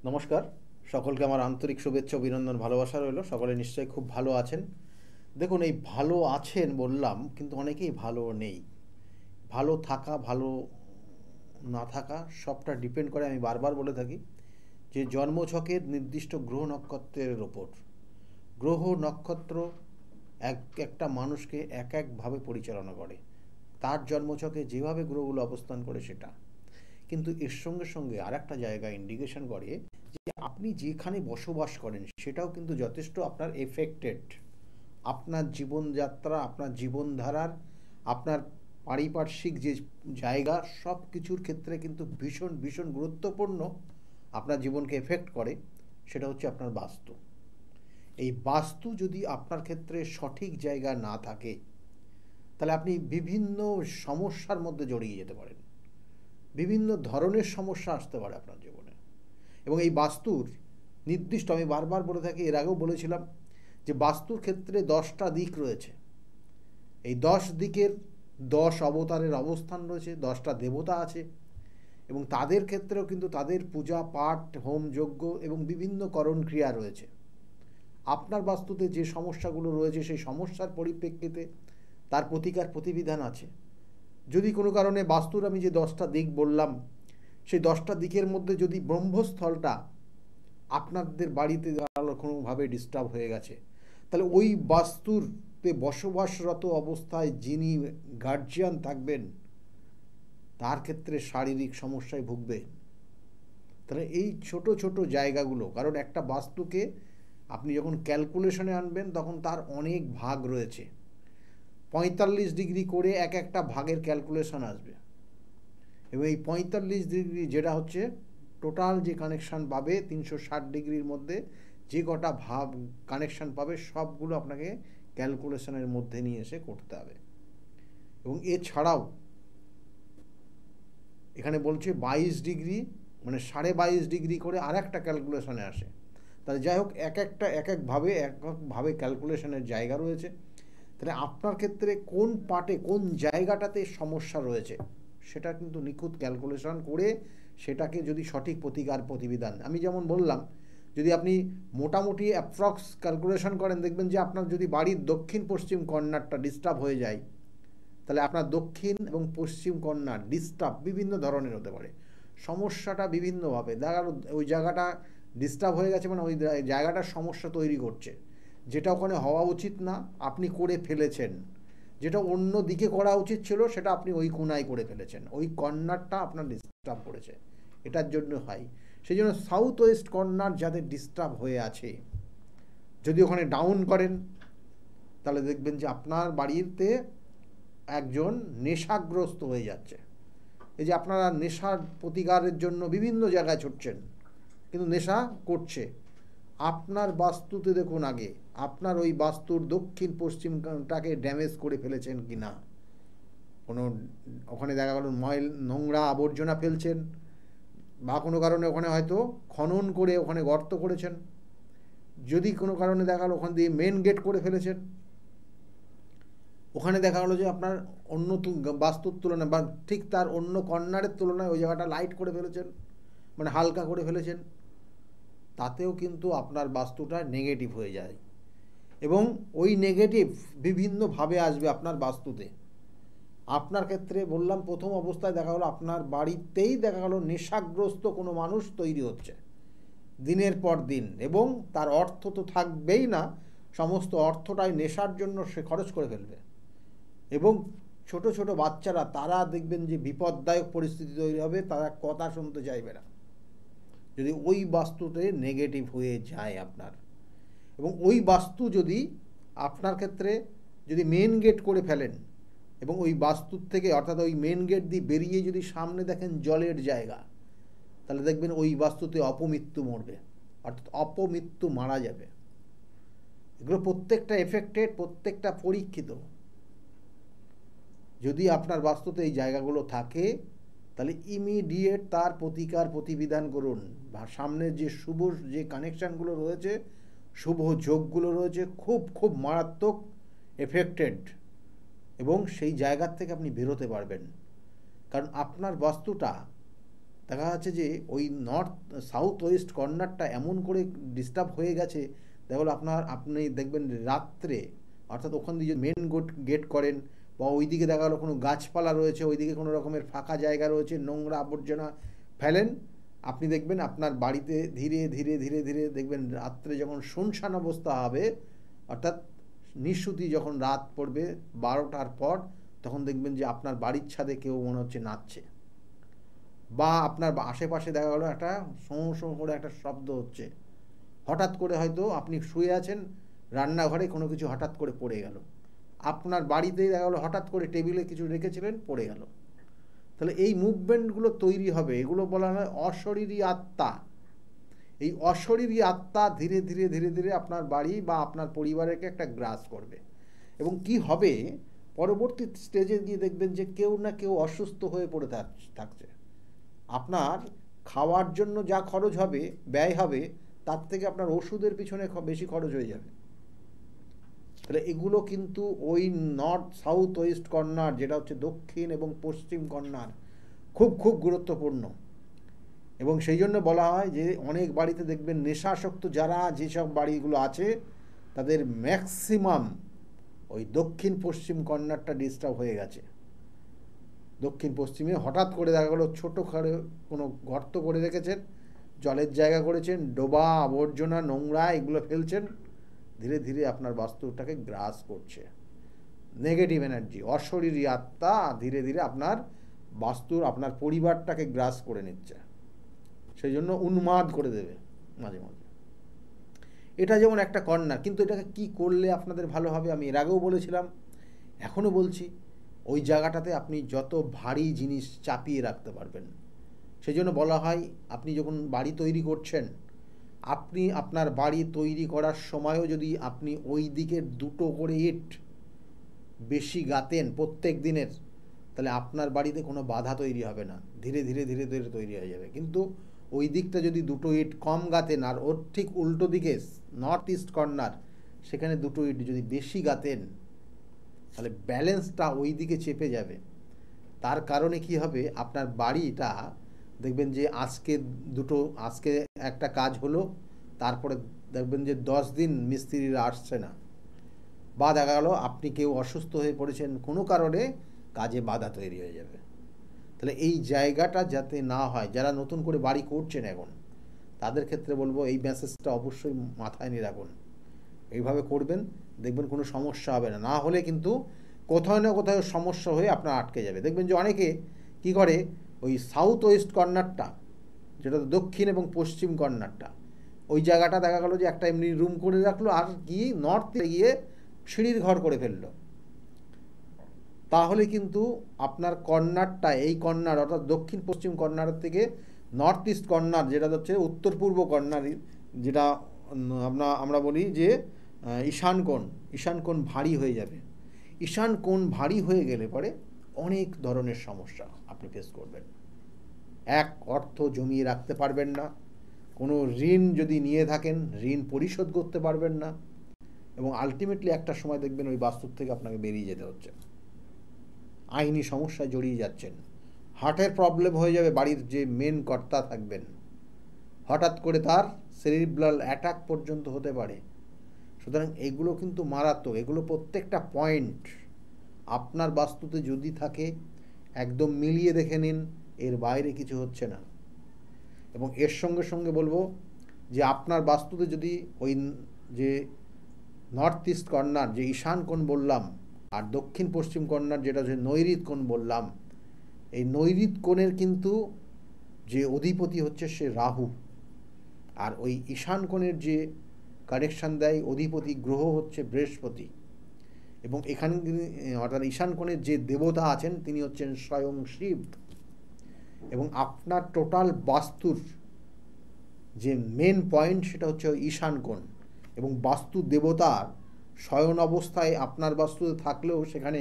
নমস্কার, সকলকে আমার আন্তরিক শুভেচ্ছা অভিনন্দন ভালোবাসা রইল। সকলে নিশ্চয়ই খুব ভালো আছেন। দেখুন, এই ভালো আছেন বললাম, কিন্তু অনেকেই ভালো নেই। ভালো থাকা, ভালো না থাকা সবটা ডিপেন্ড করে, আমি বারবার বলে থাকি, যে জন্মছকের নির্দিষ্ট গ্রহ নক্ষত্রের ওপর। গ্রহ নক্ষত্র একটা মানুষকে এক একভাবে পরিচালনা করে, তার জন্মছকে যেভাবে গ্রহগুলো অবস্থান করে সেটা। কিন্তু এর সঙ্গে সঙ্গে আর একটা জায়গা ইন্ডিকেশন করে যে আপনি যেখানে বসবাস করেন সেটাও কিন্তু যথেষ্ট আপনার এফেক্টেড। আপনার জীবনযাত্রা, আপনার জীবনধারার, আপনার পারিপার্শ্বিক যে জায়গা, সব কিছুর ক্ষেত্রে কিন্তু ভীষণ ভীষণ গুরুত্বপূর্ণ আপনার জীবনকে এফেক্ট করে। সেটা হচ্ছে আপনার বাস্তু। এই বাস্তু যদি আপনার ক্ষেত্রে সঠিক জায়গা না থাকে, তাহলে আপনি বিভিন্ন সমস্যার মধ্যে জড়িয়ে যেতে পারেন। বিভিন্ন ধরনের সমস্যা আসতে পারে আপনার জীবনে। এবং এই বাস্তুর নির্দিষ্ট, আমি বারবার বলে থাকি, এর আগেও বলেছিলাম, যে বাস্তুর ক্ষেত্রে 10টা দিক রয়েছে। এই 10 দিকের 10 অবতারের অবস্থান রয়েছে, 10টা দেবতা আছে, এবং তাদের ক্ষেত্রেও কিন্তু তাদের পূজা পাঠ, হোম যজ্ঞ এবং বিভিন্ন করণ ক্রিয়া রয়েছে। আপনার বাস্তুতে যে সমস্যাগুলো রয়েছে সেই সমস্যার পরিপ্রেক্ষিতে তার প্রতিকার প্রতিবিধান আছে। যদি কোনো কারণে বাস্তুর আমি যে 10টা দিক বললাম, সেই 10টা দিকের মধ্যে যদি ব্রহ্মস্থলটা আপনাদের বাড়িতে কোনোভাবে ডিস্টার্ব হয়ে গেছে, তাহলে ওই বাস্তুতে বসবাসরত অবস্থায় যিনি গার্জিয়ান থাকবেন তার ক্ষেত্রে শারীরিক সমস্যায় ভুগবে। তাহলে এই ছোট ছোট জায়গাগুলো, কারণ একটা বাস্তুকে আপনি যখন ক্যালকুলেশনে আনবেন তখন তার অনেক ভাগ রয়েছে। 45 ডিগ্রি করে একটা ভাগের ক্যালকুলেশন আসবে, এবং এই 45 ডিগ্রি যেটা হচ্ছে টোটাল যে কানেকশান পাবে 360 ডিগ্রির মধ্যে যে কটা ভাব কানেকশান পাবে সবগুলো আপনাকে ক্যালকুলেশনের মধ্যে নিয়ে এসে করতে হবে। এবং এছাড়াও এখানে বলছে 22 ডিগ্রি, মানে 22.5 ডিগ্রি করে আর একটা ক্যালকুলেশনে আসে। তাহলে যাই হোক, এককভাবে ক্যালকুলেশনের জায়গা রয়েছে। তাহলে আপনার ক্ষেত্রে কোন পার্টে, কোন জায়গাটাতে সমস্যা রয়েছে সেটা কিন্তু নিখুঁত ক্যালকুলেশন করে সেটাকে যদি সঠিক প্রতিকার প্রতিবিধান, আমি যেমন বললাম, যদি আপনি মোটামুটি অ্যাপ্রক্স ক্যালকুলেশন করেন, দেখবেন যে আপনার যদি বাড়ির দক্ষিণ পশ্চিম কর্নারটা ডিস্টার্ব হয়ে যায়, তাহলে আপনার দক্ষিণ এবং পশ্চিম কর্নার ডিস্টার্ব বিভিন্ন ধরনের হতে পারে। সমস্যাটা বিভিন্নভাবে দেখা গেল ওই জায়গাটা ডিস্টার্ব হয়ে গেছে, মানে ওই জায়গাটার সমস্যা তৈরি করছে, যেটা ওখানে হওয়া উচিত না আপনি করে ফেলেছেন, যেটা অন্য দিকে করা উচিত ছিল সেটা আপনি ওই কোণায় করে ফেলেছেন, ওই কর্নারটা আপনার ডিস্টার্ব করেছে। এটার জন্য হয়, সেই জন্য সাউথ ওয়েস্ট কর্নার যাদের ডিস্টার্ব হয়ে আছে, যদি ওখানে ডাউন করেন তাহলে দেখবেন যে আপনার বাড়িতে একজন নেশাগ্রস্ত হয়ে যাচ্ছে। এই যে আপনারা নেশার প্রতিকারের জন্য বিভিন্ন জায়গায় ছুটছেন, কিন্তু নেশা করছে। আপনার বাস্তুতে দেখুন আগে আপনার ওই বাস্তুর দক্ষিণ পশ্চিমটাকে ড্যামেজ করে ফেলেছেন কি না। কোনো ওখানে দেখা গেল নোংরা আবর্জনা ফেলছেন, বা কোনো কারণে ওখানে হয়তো খনন করে ওখানে গর্ত করেছেন, যদি কোনো কারণে দেখা গেল ওখান দিয়ে মেন গেট করে ফেলেছেন, ওখানে দেখা গেলো যে আপনার অন্য বাস্তুর তুলনায় বা ঠিক তার অন্য কর্নারের তুলনায় ওই জায়গাটা লাইট করে ফেলেছেন, মানে হালকা করে ফেলেছেন, তাতেও কিন্তু আপনার বাস্তুটা নেগেটিভ হয়ে যায়। এবং ওই নেগেটিভ বিভিন্নভাবে আসবে আপনার বাস্তুতে। আপনার ক্ষেত্রে বললাম, প্রথম অবস্থায় দেখা গেলো আপনার বাড়িতেই দেখা গেলো নেশাগ্রস্ত কোনো মানুষ তৈরি হচ্ছে দিনের পর দিন, এবং তার অর্থ তো থাকবেই না, সমস্ত অর্থটাই নেশার জন্য সে খরচ করে ফেলবে। এবং ছোট ছোট বাচ্চারা, তারা দেখবেন যে বিপদদায়ক পরিস্থিতি তৈরি হবে, তারা কথা শুনতে চাইবে না যদি ওই বাস্তুতে নেগেটিভ হয়ে যায় আপনার। এবং ওই বাস্তু যদি আপনার ক্ষেত্রে যদি মেন গেট করে ফেলেন, এবং ওই বাস্তুর থেকে অর্থাৎ ওই মেন গেট দিয়ে বেরিয়ে যদি সামনে দেখেন জলের জায়গা, তাহলে দেখবেন ওই বাস্তুতে অপমৃত্যু মরবে, অর্থাৎ অপমৃত্যু মারা যাবে। এগুলো প্রত্যেকটা এফেক্টেড, প্রত্যেকটা পরীক্ষিত। যদি আপনার বাস্তুতে এই জায়গাগুলো থাকে তাহলে ইমিডিয়েট তার প্রতিকার প্রতিবিধান করুন। বা সামনের যে শুভ যে কানেকশানগুলো রয়েছে, শুভ যোগগুলো রয়েছে, খুব খুব মারাত্মক এফেক্টেড, এবং সেই জায়গার থেকে আপনি বেরোতে পারবেন। কারণ আপনার বাস্তুটা দেখা যাচ্ছে যে ওই নর্থ সাউথ ওয়েস্ট কর্নারটা এমন করে ডিস্টার্ব হয়ে গেছে, দেখা গেলো আপনি দেখবেন রাত্রে, অর্থাৎ ওখান দিয়ে যদি মেন গেট করেন বা ওইদিকে দেখা গেলো কোনো গাছপালা রয়েছে, ওইদিকে কোনো রকমের ফাঁকা জায়গা রয়েছে, নোংরা আবর্জনা ফেলেন, আপনি দেখবেন আপনার বাড়িতে ধীরে ধীরে ধীরে ধীরে দেখবেন রাত্রে যখন শুনশান অবস্থা হবে, অর্থাৎ নিশুতি যখন রাত পড়বে 12টার পর, তখন দেখবেন যে আপনার বাড়ির ছাদে কেউ মনে হচ্ছে নাচছে, বা আপনার আশেপাশে দেখা গেলো একটা শোঁ শোঁ করে একটা শব্দ হচ্ছে, হঠাৎ করে হয়তো আপনি শুয়ে আছেন রান্নাঘরে, কোনো কিছু হঠাৎ করে পড়ে গেল, আপনার বাড়িতেই দেখা গেলো হঠাৎ করে টেবিলে কিছু রেখেছিলেন পড়ে গেল। তাহলে এই মুভমেন্টগুলো তৈরি হবে, এগুলো বলা হয় অশরীরী আত্মা। এই অশরীরী আত্মা ধীরে ধীরে ধীরে ধীরে আপনার বাড়ি বা আপনার পরিবারকে একটা গ্রাস করবে, এবং কি হবে পরবর্তী স্টেজে গিয়ে দেখবেন যে কেউ না কেউ অসুস্থ হয়ে পড়ে থাকছে। আপনার খাওয়ার জন্য যা খরচ হবে, ব্যয় হবে, তার থেকে আপনার ওষুধের পিছনে বেশি খরচ হয়ে যাবে। তাহলে এগুলো কিন্তু ওই নর্থ সাউথ ওয়েস্ট কর্নার, যেটা হচ্ছে দক্ষিণ এবং পশ্চিম কর্নার, খুব খুব গুরুত্বপূর্ণ। এবং সেই জন্য বলা হয় যে অনেক বাড়িতে দেখবেন নেশাসক্ত যারা যেসব বাড়িগুলো আছে, তাদের ম্যাক্সিমাম ওই দক্ষিণ পশ্চিম কর্নারটা ডিস্টার্ব হয়ে গেছে। দক্ষিণ পশ্চিমে হঠাৎ করে দেখা গেলো ছোটো খাড়ে কোনো গর্ত করে রেখেছেন, জলের জায়গা করেছেন, ডোবা আবর্জনা নোংরা এগুলো ফেলছেন, ধীরে ধীরে আপনার বাস্তুটাকে গ্রাস করছে। নেগেটিভ এনার্জি, অশরীরী আত্মা ধীরে ধীরে আপনার বাস্তুর আপনার পরিবারটাকে গ্রাস করে নিচ্ছে, সেই জন্য উন্মাদ করে দেবে মাঝে মাঝে। এটা যেমন একটা কর্নার, কিন্তু এটাকে কি করলে আপনাদের ভালো হবে আমি এর আগেও বলেছিলাম, এখনও বলছি, ওই জায়গাটাতে আপনি যত ভারী জিনিস চাপিয়ে রাখতে পারবেন। সেই জন্য বলা হয় আপনি যখন বাড়ি তৈরি করছেন, আপনি আপনার বাড়ি তৈরি করার সময়ও যদি আপনি ওই দিকের 2টো করে ইট বেশি গাঁতেন প্রত্যেক দিনের, তাহলে আপনার বাড়িতে কোনো বাধা তৈরি হবে না, ধীরে ধীরে ধীরে ধীরে তৈরি হয়ে যাবে। কিন্তু ওই দিকটা যদি 2টো ইট কম গাঁতেন, আর ওর ঠিক উল্টো দিকে নর্থ ইস্ট কর্নার, সেখানে 2টো ইট যদি বেশি গাঁতেন, তাহলে ব্যালেন্সটা ওই দিকে চেপে যাবে। তার কারণে কি হবে, আপনার বাড়িটা দেখবেন যে আজকে একটা কাজ হলো, তারপরে দেখবেন যে 10 দিন মিস্ত্রিরা আসছে না, বা দেখা গেলো আপনি কেউ অসুস্থ হয়ে পড়েছেন, কোনো কারণে কাজে বাধা তৈরি হয়ে যাবে। তাহলে এই জায়গাটা যাতে না হয়, যারা নতুন করে বাড়ি করছেন এখন, তাদের ক্ষেত্রে বলবো এই মেসেজটা অবশ্যই মাথায় নিয়ে রাখুন, এইভাবে করবেন, দেখবেন কোনো সমস্যা হবে না। না হলে কিন্তু কোথাও না কোথাও সমস্যা হয়ে আপনার আটকে যাবে। দেখবেন যে অনেকে কি করে, ওই সাউথ ওয়েস্ট কর্নারটা, যেটা দক্ষিণ এবং পশ্চিম কর্নারটা, ওই জায়গাটা দেখা গেলো যে একটা এমনি রুম করে রাখলো, আর গিয়ে নর্থে গিয়ে সিঁড়ির ঘর করে ফেললো। তাহলে কিন্তু আপনার কর্নারটা, এই কর্নার অর্থাৎ দক্ষিণ পশ্চিম কর্নারের থেকে নর্থ ইস্ট কর্নার, যেটা হচ্ছে উত্তর পূর্ব কর্নার, যেটা আমরা বলি যে ঈশান কোণ ভারী হয়ে যাবে। ঈশান কোণ ভারী হয়ে গেলে পরে অনেক ধরনের সমস্যা আপনি ফেস করবেন। অর্থ জমিয়ে রাখতে পারবেন না, কোনো ঋণ যদি নিয়ে থাকেন ঋণ পরিশোধ করতে পারবেন না, এবং আলটিমেটলি একটা সময় দেখবেন ওই বাস্তু থেকে আপনাকে বেরিয়ে যেতে হচ্ছে, আইনি সমস্যায় জড়িয়ে যাচ্ছেন, হার্টের প্রবলেম হয়ে যাবে। বাড়ির যে মেন কর্তা থাকবেন, হঠাৎ করে তার সেরিব্রাল অ্যাটাক পর্যন্ত হতে পারে। সুতরাং এগুলো কিন্তু মারাত্মক, এগুলো প্রত্যেকটা পয়েন্ট আপনার বাস্তুতে যদি থাকে একদম মিলিয়ে দেখে নিন, এর বাইরে কিছু হচ্ছে না। এবং এর সঙ্গে সঙ্গে বলবো যে আপনার বাস্তুতে যদি ওই যে নর্থ ইস্ট কর্নার, যে ঈশান কোণ বললাম, আর দক্ষিণ পশ্চিম কর্নার যেটা হচ্ছে নৈঋত কোণ বললাম, এই নৈঋত কোণের কিন্তু যে অধিপতি হচ্ছে সে রাহু, আর ওই ঈশান কোণের যে কানেকশান দেয় অধিপতি গ্রহ হচ্ছে বৃহস্পতি। এবং এখানে অর্থাৎ ঈশান কোণের যে দেবতা আছেন তিনি হচ্ছেন স্বয়ং শিব। এবং আপনার টোটাল বাস্তুর যে মেন পয়েন্ট সেটা হচ্ছে ঈশান কোণ, এবং বাস্তু দেবতার শয়ন অবস্থায় আপনার বাস্তুতে থাকলেও সেখানে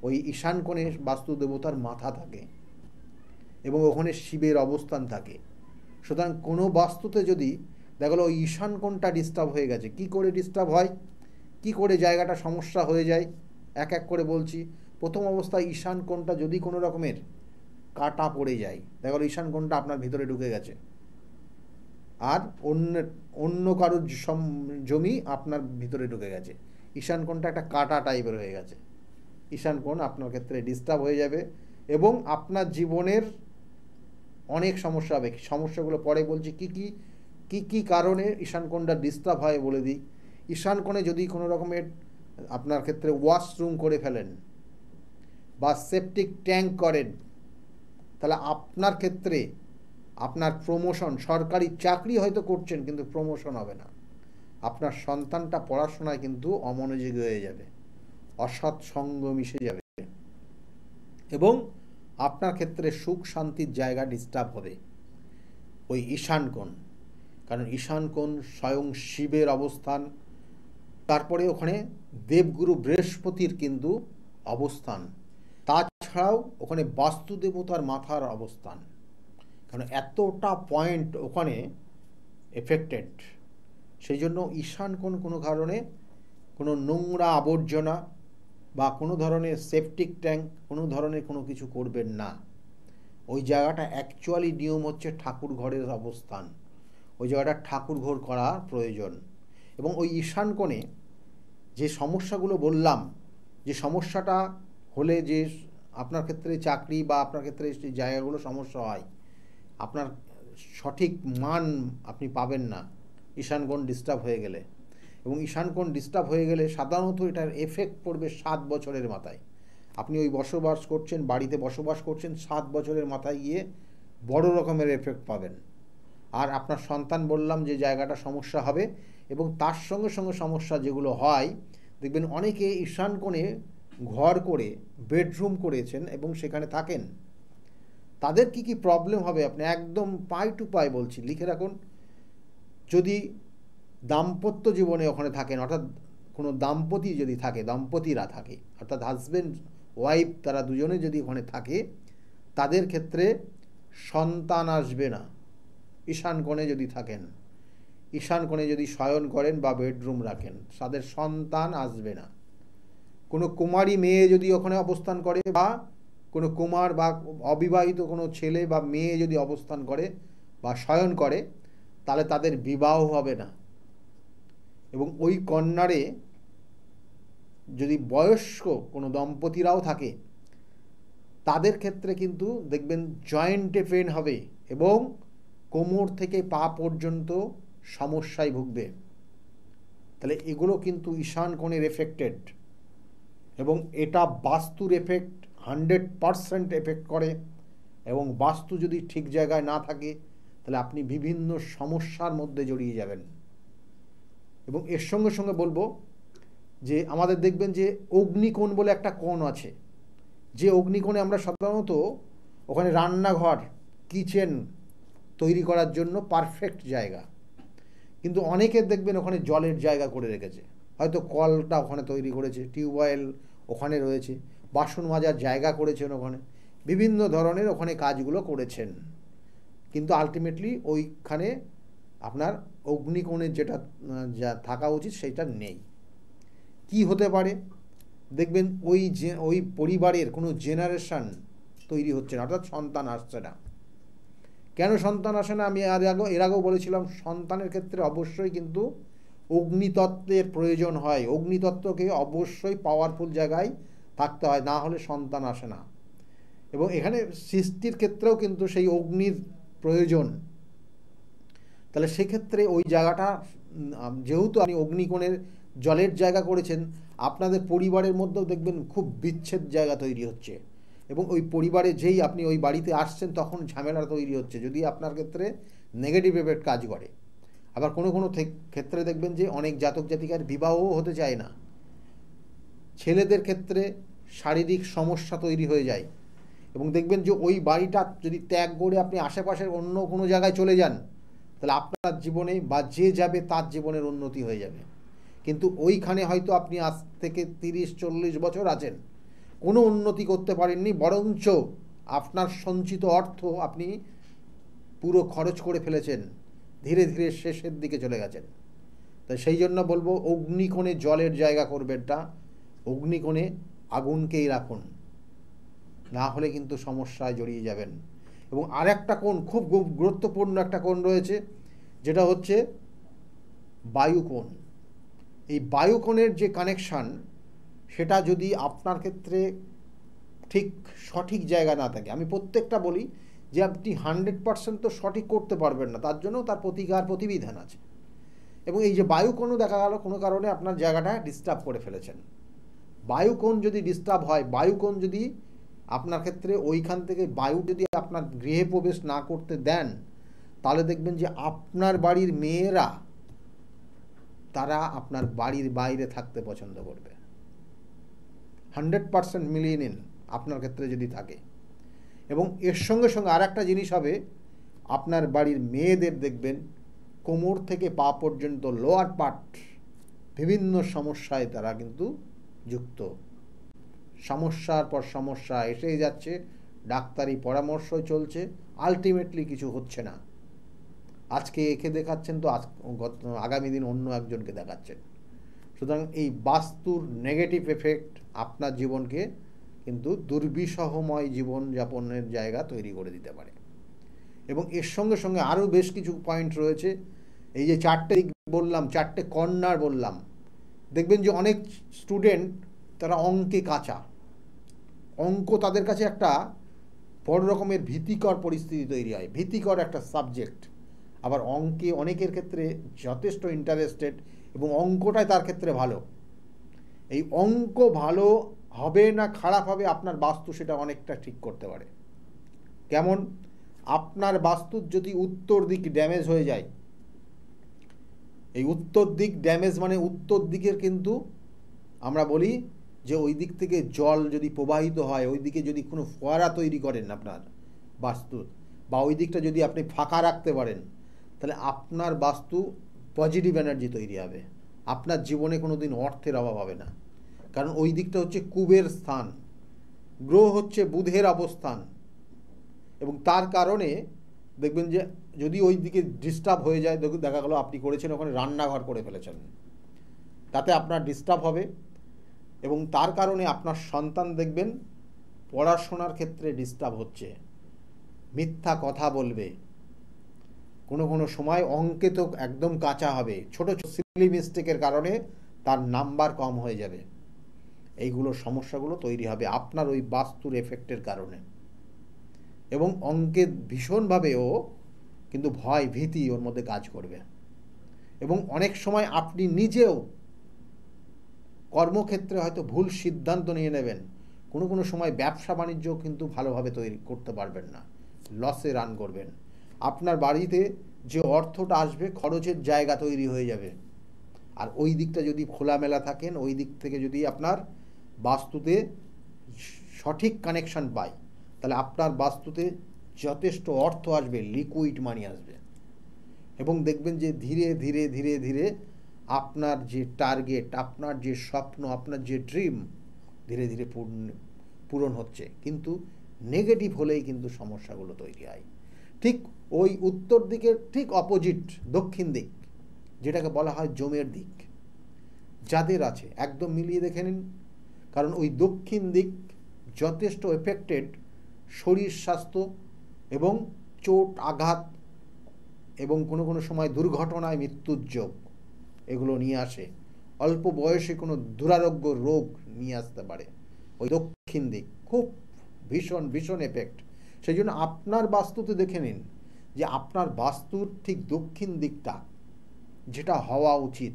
ওই ঈশান কোণে বাস্তু দেবতার মাথা থাকে এবং ওখানে শিবের অবস্থান থাকে। সুতরাং কোনো বাস্তুতে যদি দেখা গেলো ওই ঈশান কোণটা ডিস্টার্ব হয়ে গেছে, কি করে ডিস্টার্ব হয়, কি করে জায়গাটা সমস্যা হয়ে যায়, এক এক করে বলছি। প্রথম অবস্থায় ঈশান কোণটা যদি কোনো রকমের কাটা পড়ে যায়। দেখো ঈশান কোণটা আপনার ভিতরে ঢুকে গেছে, আর অন্য কারোর জমি আপনার ভিতরে ঢুকে গেছে। ঈশান কোণটা একটা কাটা টাইপের হয়ে গেছে। ঈশান কোণ আপনার ক্ষেত্রে ডিস্টার্ব হয়ে যাবে এবং আপনার জীবনের অনেক সমস্যা হবে। সমস্যাগুলো পরে বলছি কি কারণে ঈশান কোণটা ডিস্টার্ব হয় বলে দিই। ঈশান কোণে যদি কোনো রকমের আপনার ক্ষেত্রে ওয়াশরুম করে ফেলেন বা সেপটিক ট্যাঙ্ক করেন, তাহলে আপনার ক্ষেত্রে আপনার প্রমোশন, সরকারি চাকরি হয়তো করছেন কিন্তু প্রমোশন হবে না। আপনার সন্তানটা পড়াশোনায় কিন্তু অমনোযোগী হয়ে যাবে, অসৎ সঙ্গ মিশে যাবে এবং আপনার ক্ষেত্রে সুখ শান্তির জায়গা ডিস্টার্ব হবে ওই ঈশান কোণ। কারণ ঈশান কোণ স্বয়ং শিবের অবস্থান, তারপরে ওখানে দেবগুরু বৃহস্পতির কিন্তু অবস্থান, তাছাড়াও ওখানে বাস্তুদেবতার মাথার অবস্থান। কারণ এতটা পয়েন্ট ওখানে এফেক্টেড, সেই জন্য ঈশান কোণ কোনো কারণে কোনো নোংরা আবর্জনা বা কোনো ধরনের সেপটিক ট্যাঙ্ক, কোনো ধরনের কোনো কিছু করবেন না। ওই জায়গাটা অ্যাকচুয়ালি নিয়ম হচ্ছে ঠাকুর ঘরের অবস্থান, ওই জায়গাটা ঠাকুর ঘর করা প্রয়োজন। এবং ওই ঈশান কোণে যে সমস্যাগুলো বললাম, যে সমস্যাটা হলে যে আপনার ক্ষেত্রে চাকরি বা আপনার ক্ষেত্রে যে জায়গাগুলো সমস্যা হয়, আপনার সঠিক মান আপনি পাবেন না ঈশান কোণ ডিস্টার্ব হয়ে গেলে। এবং ঈশান কোণ ডিস্টার্ব হয়ে গেলে সাধারণত এটার এফেক্ট পড়বে 7 বছরের মাথায়। আপনি ওই বসবাস করছেন, বাড়িতে বসবাস করছেন, 7 বছরের মাথায় গিয়ে বড় রকমের এফেক্ট পাবেন। আর আপনার সন্তান বললাম যে জায়গাটা সমস্যা হবে, এবং তার সঙ্গে সঙ্গে সমস্যা যেগুলো হয়, দেখবেন অনেকে ঈশান কোণে ঘর করে বেডরুম করেছেন এবং সেখানে থাকেন, তাদের কি প্রবলেম হবে আপনি একদম পাই টু পাই বলছি, লিখে রাখুন। যদি দাম্পত্য জীবনে ওখানে থাকেন, অর্থাৎ কোনো দম্পতিরা থাকে, অর্থাৎ হাজব্যান্ড ওয়াইফ, তারা দুজনে যদি ওখানে থাকে, তাদের ক্ষেত্রে সন্তান আসবে না। ঈশান কোণে যদি থাকেন, ঈশান কোণে যদি শয়ন করেন বা বেডরুম রাখেন, তাদের সন্তান আসবে না। কোনো কুমারী মেয়ে যদি ওখানে অবস্থান করে, বা কোনো কুমার বা অবিবাহিত কোনো ছেলে বা মেয়ে যদি অবস্থান করে বা শয়ন করে, তাহলে তাদের বিবাহ হবে না। এবং ওই কন্যারে যদি বয়স্ক কোনো দম্পতিরাও থাকে, তাদের ক্ষেত্রে কিন্তু দেখবেন জয়েন্টে পেন হবে এবং কোমর থেকে পা পর্যন্ত সমস্যায় ভুগবে। তাহলে এগুলো কিন্তু ঈশান কোণের এফেক্টেড, এবং এটা বাস্তুর এফেক্ট 100% এফেক্ট করে। এবং বাস্তু যদি ঠিক জায়গায় না থাকে, তাহলে আপনি বিভিন্ন সমস্যার মধ্যে জড়িয়ে যাবেন। এবং এর সঙ্গে সঙ্গে বলবো যে আমাদের দেখবেন যে অগ্নিকোণ বলে একটা কোণ আছে, যে অগ্নিকোণে আমরা সাধারণত ওখানে রান্নাঘর, কিচেন তৈরি করার জন্য পারফেক্ট জায়গা, কিন্তু অনেকের দেখবেন ওখানে জলের জায়গা করে রেখেছে, হয়তো কলটা ওখানে তৈরি করেছে, টিউবওয়েল ওখানে রয়েছে, বাসন মাজার জায়গা করেছেন ওখানে, বিভিন্ন ধরনের ওখানে কাজগুলো করেছেন, কিন্তু আলটিমেটলি ওইখানে আপনার অগ্নিকোণের যেটা যা থাকা উচিত সেটা নেই। কি হতে পারে, দেখবেন ওই পরিবারের কোনো জেনারেশন তৈরি হচ্ছে না, অর্থাৎ সন্তান আসছে না। কেন সন্তান আসে না, আমি এর আগেও বলেছিলাম, সন্তানের ক্ষেত্রে অবশ্যই কিন্তু অগ্নিতত্ত্বের প্রয়োজন হয়। অগ্নিতত্ত্বকে অবশ্যই পাওয়ারফুল জায়গায় থাকতে হয়, না হলে সন্তান আসে না। এবং এখানে সৃষ্টির ক্ষেত্রেও কিন্তু সেই অগ্নির প্রয়োজন। তাহলে সেক্ষেত্রে ওই জায়গাটা, যেহেতু আপনি অগ্নিকোণের জলের জায়গা করেছেন, আপনাদের পরিবারের মধ্যেও দেখবেন খুব বিচ্ছেদ জায়গা তৈরি হচ্ছে, এবং ওই পরিবারে যেই আপনি ওই বাড়িতে আসছেন তখন ঝামেলা তৈরি হচ্ছে, যদি আপনার ক্ষেত্রে নেগেটিভ এফেক্ট কাজ করে। আবার কোনো কোনো ক্ষেত্রে দেখবেন যে অনেক জাতক জাতিকার বিবাহও হতে চায় না, ছেলেদের ক্ষেত্রে শারীরিক সমস্যা তৈরি হয়ে যায়, এবং দেখবেন যে ওই বাড়িটা যদি ত্যাগ করে আপনি আশেপাশের অন্য কোনো জায়গায় চলে যান, তাহলে আপনার জীবনে বা যে যাবে তার জীবনের উন্নতি হয়ে যাবে। কিন্তু ওইখানে হয়তো আপনি আজ থেকে 30-40 বছর আছেন, কোনো উন্নতি করতে পারেননি, বরঞ্চ আপনার সঞ্চিত অর্থ আপনি পুরো খরচ করে ফেলেছেন, ধীরে ধীরে শেষের দিকে চলে গেছেন। তাই সেই জন্য বলবো, অগ্নিকোণে জলের জায়গা করবেনটা, অগ্নিকোণে আগুনকেই রাখুন। না হলে কিন্তু সমস্যায় জড়িয়ে যাবেন। এবং আরেকটা কোণ, খুব গুরুত্বপূর্ণ একটা কোণ রয়েছে, যেটা হচ্ছে বায়ুকোণ। এই বায়ুকোণের যে কানেকশান, সেটা যদি আপনার ক্ষেত্রে ঠিক সঠিক জায়গা না থাকে, আমি প্রত্যেকটা বলি যে আপনি 100% তো সঠিক করতে পারবেন না, তার জন্য তার প্রতিকার প্রতিবিধান আছে। এবং এই যে বায়ুকোণও দেখা গেল কোনো কারণে আপনার জায়গাটা ডিস্টার্ব করে ফেলেছেন। বায়ুকোণ যদি ডিস্টার্ব হয়, বায়ুকোণ যদি আপনার ক্ষেত্রে ওইখান থেকে বায়ু যদি আপনার গৃহে প্রবেশ না করতে দেন, তাহলে দেখবেন যে আপনার বাড়ির মেয়েরা তারা আপনার বাড়ির বাইরে থাকতে পছন্দ করবে। 100% মিলিয়ে নিন আপনার ক্ষেত্রে যদি থাকে। এবং এর সঙ্গে সঙ্গে আর একটা জিনিস হবে, আপনার বাড়ির মেয়েদের দেখবেন কোমর থেকে পা পর্যন্ত লোয়ার পার্ট বিভিন্ন সমস্যায় তারা কিন্তু যুক্ত। সমস্যার পর সমস্যা এসেই যাচ্ছে, ডাক্তারি পরামর্শ চলছে, আলটিমেটলি কিছু হচ্ছে না। আজকে একে দেখাচ্ছেন তো আগামী দিন অন্য একজনকে দেখাচ্ছেন। সুতরাং এই বাস্তুর নেগেটিভ এফেক্ট আপনার জীবনকে কিন্তু দুর্বিষহময় জীবনযাপনের জায়গা তৈরি করে দিতে পারে। এবং এর সঙ্গে সঙ্গে আরও বেশ কিছু পয়েন্ট রয়েছে। এই যে 4টে দিক বললাম, 4টে কর্নার বললাম, দেখবেন যে অনেক স্টুডেন্ট তারা অঙ্কে কাঁচা, অঙ্ক তাদের কাছে একটা বড় রকমের ভীতিকর পরিস্থিতি তৈরি হয়, ভীতিকর একটা সাবজেক্ট। আবার অঙ্কে অনেকের ক্ষেত্রে যথেষ্ট ইন্টারেস্টেড এবং অঙ্কটাই তার ক্ষেত্রে ভালো। এই অঙ্ক ভালো হবে না খারাপ হবে, আপনার বাস্তু সেটা অনেকটা ঠিক করতে পারে। কেমন? আপনার বাস্তুর যদি উত্তর দিক ড্যামেজ হয়ে যায়, এই উত্তর দিক ড্যামেজ মানে উত্তর দিকের কিন্তু আমরা বলি যে ওই দিক থেকে জল যদি প্রবাহিত হয়, ওই দিকে যদি কোনো ফোয়ারা তৈরি করেন আপনার বাস্তুর, বা ওই দিকটা যদি আপনি ফাঁকা রাখতে পারেন, তাহলে আপনার বাস্তু পজিটিভ এনার্জি তৈরি হবে। আপনার জীবনে কোনো দিন অর্থের অভাব হবে না, কারণ ওই দিকটা হচ্ছে কুবের স্থান, গ্রহ হচ্ছে বুধের অবস্থান। এবং তার কারণে দেখবেন যে যদি ওই দিকে ডিস্টার্ব হয়ে যায়, দেখা গেলো আপনি করেছেন ওখানে রান্নাঘর করে ফেলেছেন, তাতে আপনার ডিস্টার্ব হবে। এবং তার কারণে আপনার সন্তান দেখবেন পড়াশোনার ক্ষেত্রে ডিস্টার্ব হচ্ছে, মিথ্যা কথা বলবে, কোনো সময় অঙ্কে তো একদম কাঁচা হবে, ছোট সিলি মিস্টেকের কারণে তার নাম্বার কম হয়ে যাবে। এইগুলো সমস্যাগুলো তৈরি হবে আপনার ওই বাস্তুর এফেক্টের কারণে। এবং অঙ্কে ভীষণভাবেও কিন্তু ভয় ভীতি ওর মধ্যে কাজ করবে। এবং অনেক সময় আপনি নিজেও কর্মক্ষেত্রে হয়তো ভুল সিদ্ধান্ত নিয়ে নেবেন, কোনো সময় ব্যবসা বাণিজ্য কিন্তু ভালোভাবে তৈরি করতে পারবেন না, লসে রান করবেন। আপনার বাড়িতে যে অর্থটা আসবে খরচের জায়গা তৈরি হয়ে যাবে। আর ওই দিকটা যদি খোলামেলা থাকেন, ওই দিক থেকে যদি আপনার বাস্তুতে সঠিক কানেকশান পায়, তাহলে আপনার বাস্তুতে যথেষ্ট অর্থ আসবে, লিকুইড মানি আসবে। এবং দেখবেন যে ধীরে ধীরে ধীরে ধীরে আপনার যে টার্গেট, আপনার যে স্বপ্ন, আপনার যে ড্রিম ধীরে ধীরে পূরণ হচ্ছে। কিন্তু নেগেটিভ হলেই কিন্তু সমস্যাগুলো তৈরি হয়। ঠিক ওই উত্তর দিকের ঠিক অপোজিট দক্ষিণ দিক, যেটাকে বলা হয় জমের দিক, যাদের আছে একদম মিলিয়ে দেখে নিন। কারণ ওই দক্ষিণ দিক যথেষ্ট এফেক্টেড শরীর স্বাস্থ্য এবং চোট আঘাত এবং কোনো সময় দুর্ঘটনায় মৃত্যুর যোগ এগুলো নিয়ে আসে। অল্প বয়সে কোনো দুরারোগ্য রোগ নিয়ে আসতে পারে ওই দক্ষিণ দিক, খুব ভীষণ ভীষণ এফেক্ট। সেই জন্য আপনার বাস্তুতে দেখে নিন যে আপনার বাস্তুর ঠিক দক্ষিণ দিকটা যেটা হওয়া উচিত